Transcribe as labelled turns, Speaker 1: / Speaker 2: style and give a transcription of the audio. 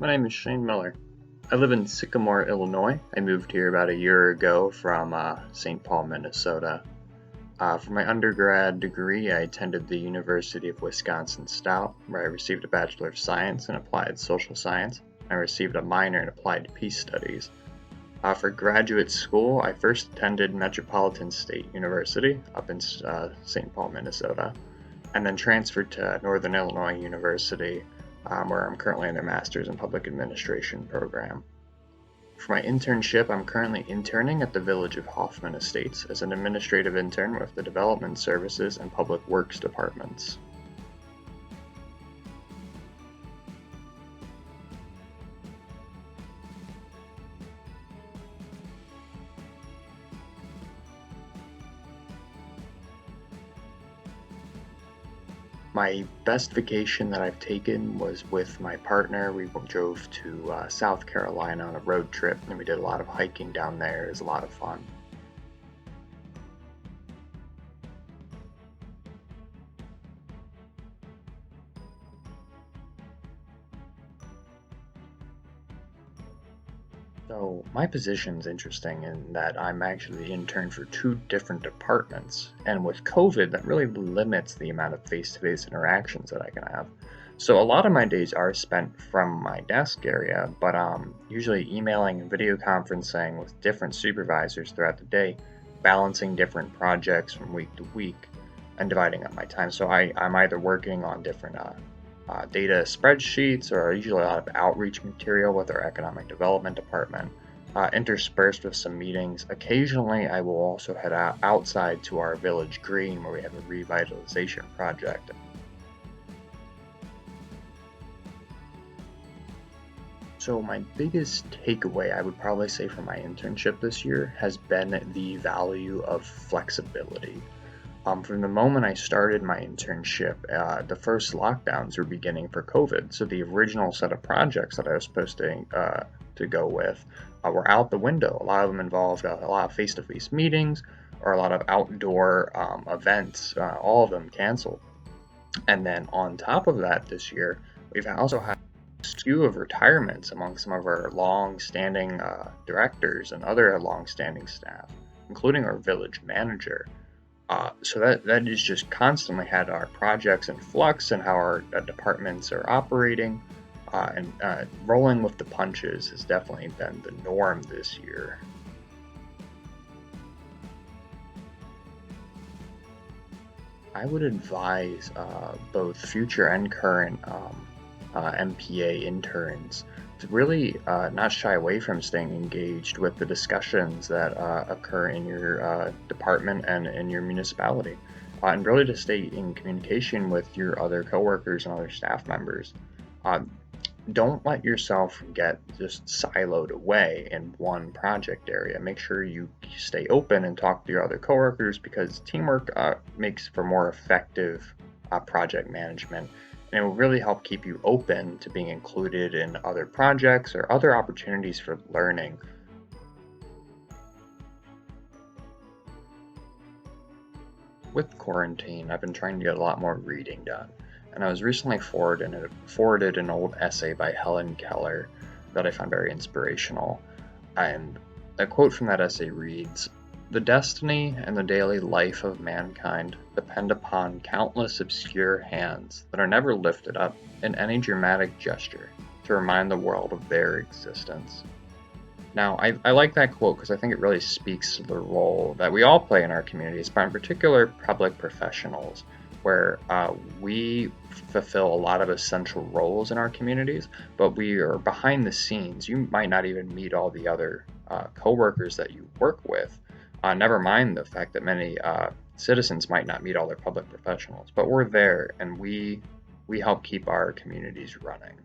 Speaker 1: My name is Shane Miller. I live in Sycamore, Illinois. I moved here about a year ago from St. Paul, Minnesota. For my undergrad degree, I attended the University of Wisconsin-Stout, where I received a Bachelor of Science in Applied Social Science. I received a minor in Applied Peace Studies. For graduate school, I first attended Metropolitan State University up in St. Paul, Minnesota, and then transferred to Northern Illinois University, where I'm currently in their Master's in Public Administration program. For my internship, I'm currently interning at the Village of Hoffman Estates as an administrative intern with the Development Services and Public Works departments. My best vacation that I've taken was with my partner. We drove to South Carolina on a road trip, and we did a lot of hiking down there. It was a lot of fun. So my position's interesting in that I'm actually the intern for two different departments, and with COVID, that really limits the amount of face-to-face interactions that I can have. So a lot of my days are spent from my desk area, but usually emailing and video conferencing with different supervisors throughout the day, balancing different projects from week to week, and dividing up my time. So I'm either working on different data spreadsheets, or usually a lot of outreach material with our economic development department, interspersed with some meetings. Occasionally, I will also head outside to our village green where we have a revitalization project. So my biggest takeaway, I would probably say, from my internship this year has been the value of flexibility. From the moment I started my internship, the first lockdowns were beginning for COVID. So the original set of projects that I was supposed to go with were out the window. A lot of them involved a lot of face-to-face meetings or a lot of outdoor events, all of them canceled. And then on top of that this year, we've also had a slew of retirements among some of our long-standing directors and other long-standing staff, including our village manager. So that has just constantly had our projects in flux and how our departments are operating, and rolling with the punches has definitely been the norm this year. I would advise both future and current MPA interns to really not shy away from staying engaged with the discussions that occur in your department and in your municipality, and really to stay in communication with your other coworkers and other staff members. Don't let yourself get just siloed away in one project area. Make sure you stay open and talk to your other coworkers, because teamwork makes for more effective project management, and it will really help keep you open to being included in other projects or other opportunities for learning. With quarantine, I've been trying to get a lot more reading done, and I was recently forwarded an old essay by Helen Keller that I found very inspirational. And a quote from that essay reads, "The destiny and the daily life of mankind depend upon countless obscure hands that are never lifted up in any dramatic gesture to remind the world of their existence." Now, I like that quote because I think it really speaks to the role that we all play in our communities, but in particular public professionals, where we fulfill a lot of essential roles in our communities, but we are behind the scenes. You might not even meet all the other coworkers that you work with. Never mind the fact that many citizens might not meet all their public professionals, but we're there, and we help keep our communities running.